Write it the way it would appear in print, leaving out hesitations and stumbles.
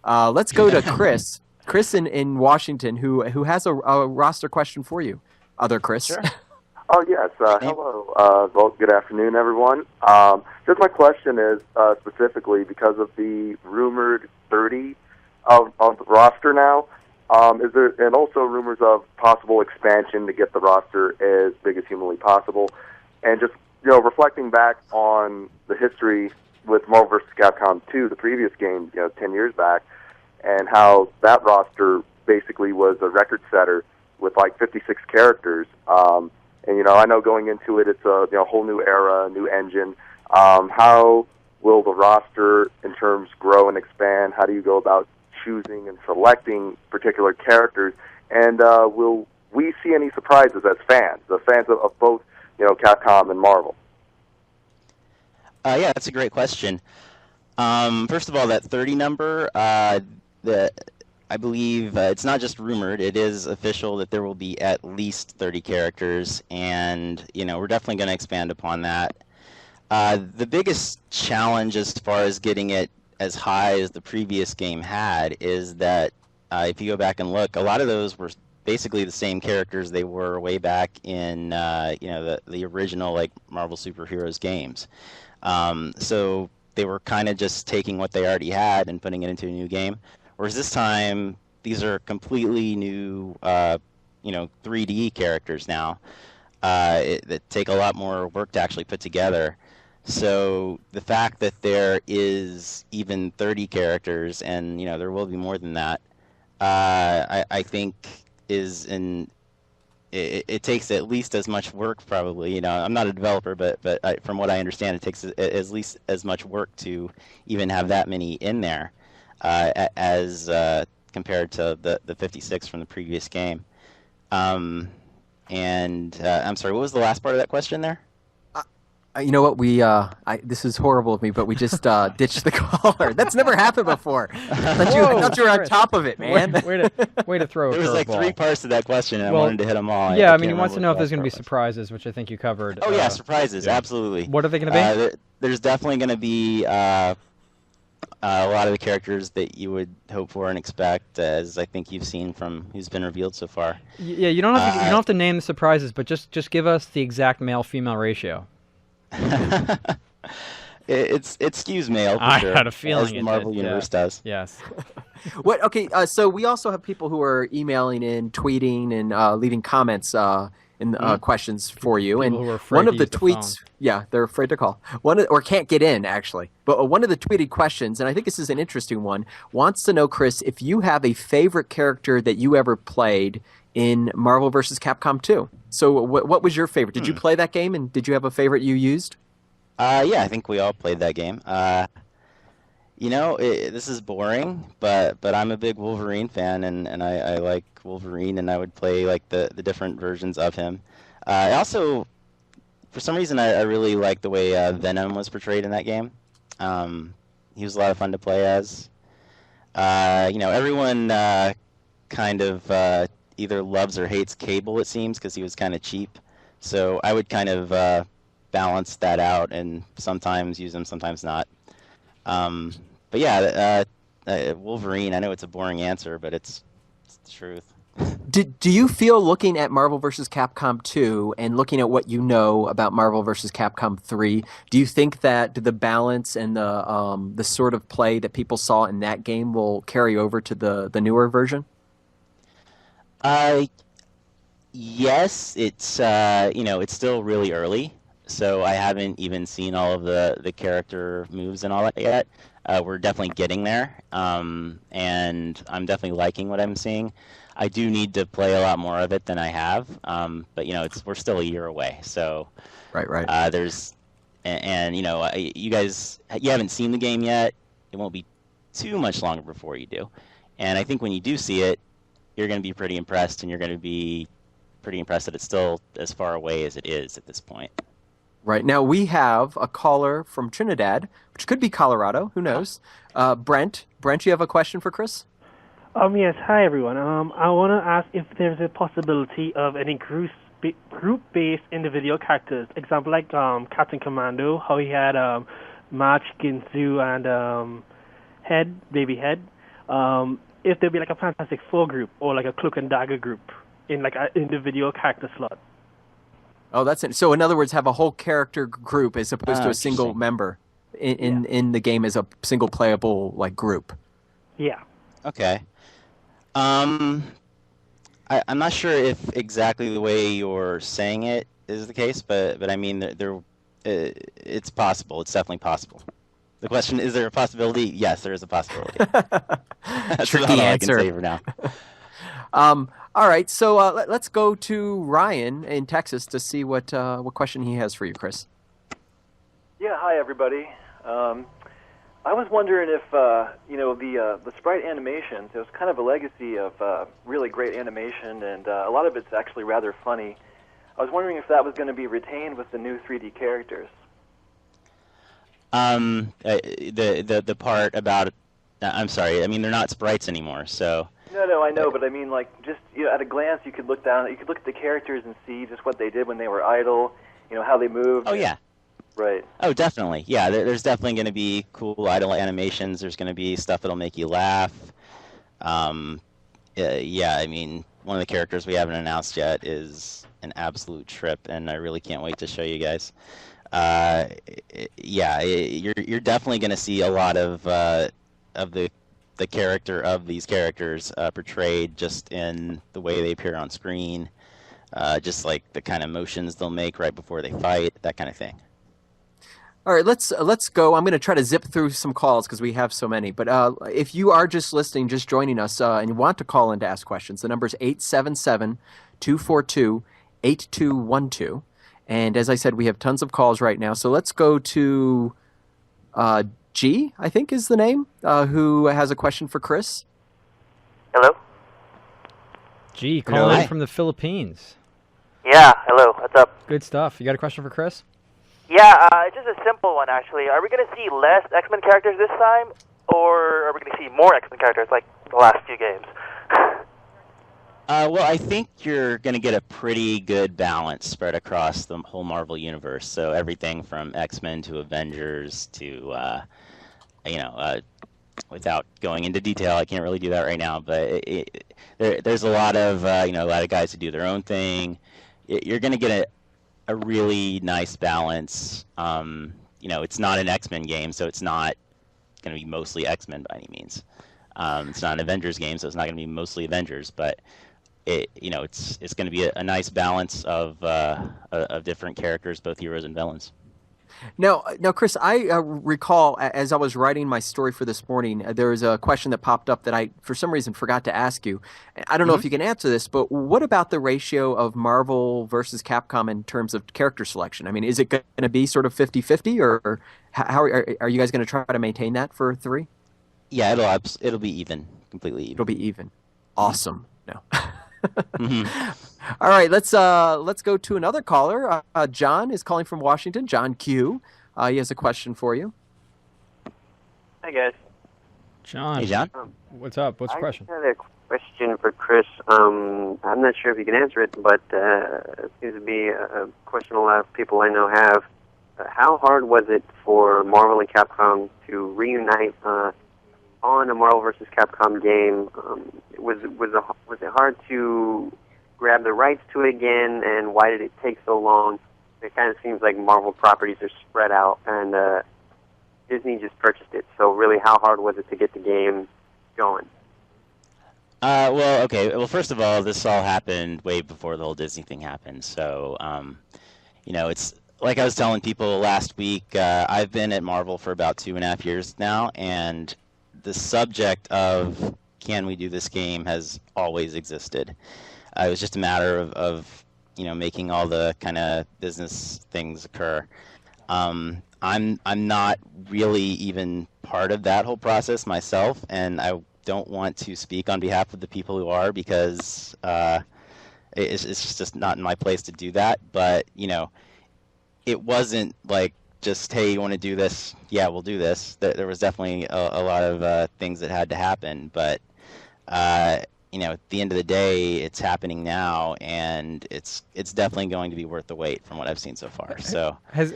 Let's go to Chris. Chris in Washington, who has a roster question for you. Other Chris. Sure. Oh, yes. Hello. Well, good afternoon, everyone. Just my question is specifically because of the rumored 30 of the roster now, is there, and also rumors of possible expansion to get the roster as big as humanly possible, and just, reflecting back on the history with Marvel vs. Capcom 2, the previous game, 10 years back, and how that roster basically was a record setter with like 56 characters. And I know going into it, it's a whole new era, new engine. How will the roster in terms grow and expand? How do you go about choosing and selecting particular characters? And will we see any surprises as fans, the fans of both Capcom and Marvel? Yeah, that's a great question. First of all, that 30 number, I believe it's not just rumored, it is official that there will be at least 30 characters, and we're definitely going to expand upon that. The biggest challenge as far as getting it as high as the previous game had is that if you go back and look, a lot of those were basically the same characters they were way back in the original like Marvel superheroes games. So they were kind of just taking what they already had and putting it into a new game. Whereas this time, these are completely new, 3D characters now that take a lot more work to actually put together. So the fact that there is even 30 characters, and there will be more than that, I think is it takes at least as much work probably. I'm not a developer, but from what I understand, it takes at least as much work to even have that many in there. As compared to the 56 from the previous game. I'm sorry, what was the last part of that question there? You know what? This is horrible of me, but we just ditched the caller. That's never happened before. I thought you were on top of it, man. Way to throw a There was like 3 parts to that question, and I wanted to hit them all. Yeah, he wants to know if there's going to be surprises, which I think you covered. Oh, yeah, surprises, absolutely. What are they going to be? There's definitely going to be a lot of the characters that you would hope for and expect, as I think you've seen from who's been revealed so far. Yeah, you don't have to name the surprises, but just give us the exact male-female ratio. It skews male. For sure, I had a feeling as the Marvel Universe does. Yes. What? Okay. So we also have people who are emailing in, tweeting, and leaving comments in questions for you. People and who are afraid one of to the use tweets, the yeah, they're afraid to call. Or can't get in actually. But one of the tweeted questions, and I think this is an interesting one, wants to know, Chris, if you have a favorite character that you ever played in Marvel vs. Capcom 2. So what was your favorite? Did you play that game, and did you have a favorite you used? Yeah, I think we all played that game. This is boring, but I'm a big Wolverine fan, and I like Wolverine, and I would play like the different versions of him. I also, for some reason, I really like the way Venom was portrayed in that game. He was a lot of fun to play as. Everyone kind of either loves or hates Cable, it seems, because he was kind of cheap. So I would kind of balance that out and sometimes use him, sometimes not. But yeah, Wolverine, I know it's a boring answer, but it's the truth. Do you feel, looking at Marvel vs. Capcom 2 and looking at what you know about Marvel vs. Capcom 3, do you think that the balance and the sort of play that people saw in that game will carry over to the newer version? Yes, it's it's still really early, so I haven't even seen all of the character moves and all that yet. We're definitely getting there, and I'm definitely liking what I'm seeing. I do need to play a lot more of it than I have, but we're still a year away. So, right. You guys, you haven't seen the game yet. It won't be too much longer before you do, and I think when you do see it, you're going to be pretty impressed, and you're going to be pretty impressed that it's still as far away as it is at this point. Right. Now, we have a caller from Trinidad, which could be Colorado. Who knows? Brent, you have a question for Chris? Yes. Hi, everyone. I want to ask if there's a possibility of any group-based individual characters. Example like Captain Commando, how he had March, Ginsu, and Baby Head. if there'd be like a Fantastic Four group or like a Cloak and Dagger group in like an individual character slot. Oh, that's it. So in other words, have a whole character group as opposed to a single member in the game as a single playable like group. Yeah. Okay. I'm not sure if exactly the way you're saying it is the case, but I mean, it's possible. It's definitely possible. The question, is there a possibility? Yes, there is a possibility. That's Tricky about all answer. I can say for now. All right, so let's go to Ryan in Texas to see what question he has for you, Chris. Yeah, hi everybody. I was wondering if the sprite animations. It was kind of a legacy of really great animation, and a lot of it's actually rather funny. I was wondering if that was going to be retained with the new 3D characters. The part about I'm sorry. I mean, they're not sprites anymore, so. No, I know, but I mean, like, just at a glance, you could look down. You could look at the characters and see just what they did when they were idle. How they moved. Oh yeah. Right. Oh, definitely. Yeah, there's definitely going to be cool idle animations. There's going to be stuff that'll make you laugh. Yeah, I mean, one of the characters we haven't announced yet is an absolute trip, and I really can't wait to show you guys. Yeah, you're definitely going to see a lot of the character of these characters portrayed just in the way they appear on screen, just like the kind of motions they'll make right before they fight, that kind of thing. All right, let's go. I'm going to try to zip through some calls because we have so many. But if you are just listening, just joining us, and you want to call in to ask questions, the number is 877-242-8212. And as I said, we have tons of calls right now. So let's go to G, I think is the name, who has a question for Chris. Hello? G, calling in from the Philippines. Yeah, hello. What's up? Good stuff. You got a question for Chris? Yeah, it's just a simple one, actually. Are we going to see less X-Men characters this time, or are we going to see more X-Men characters like the last few games? Well, I think you're going to get a pretty good balance spread across the whole Marvel universe. So everything from X-Men to Avengers to, without going into detail, I can't really do that right now. But there's a lot of, a lot of guys who do their own thing. You're going to get a really nice balance. It's not an X-Men game, so it's not going to be mostly X-Men by any means. It's not an Avengers game, so it's not going to be mostly Avengers, but it's going to be a nice balance of different characters, both heroes and villains. Now, Chris, I recall as I was writing my story for this morning, there was a question that popped up that I, for some reason, forgot to ask you. I don't know if you can answer this, but what about the ratio of Marvel versus Capcom in terms of character selection? I mean, is it going to be sort of 50-50, or how are you guys going to try to maintain that for 3? Yeah, it'll be even, completely even. It'll be even. Awesome. No. Mm-hmm. All right, let's go to another caller. John is calling from Washington. John Q. He has a question for you. Hi, guys. John. Hey, John. What's up? What's the question? I had a question for Chris. I'm not sure if you can answer it, but it seems to be a question a lot of people I know have. How hard was it for Marvel and Capcom to reunite on a Marvel vs. Capcom game? Was it hard to grab the rights to it again, and why did it take so long? It kind of seems like Marvel properties are spread out, and Disney just purchased it. So really, how hard was it to get the game going? Well, first of all, this all happened way before the whole Disney thing happened. So, it's like I was telling people last week, I've been at Marvel for about 2.5 years now, and the subject of can we do this game has always existed. It was just a matter of making all the kind of business things occur. I'm not really even part of that whole process myself, and I don't want to speak on behalf of the people who are, because it's just not in my place to do that. But it wasn't like just, hey, you want to do this? Yeah, we'll do this. There was definitely a lot of things that had to happen, but at the end of the day, it's happening now, and it's definitely going to be worth the wait from what I've seen so far. So has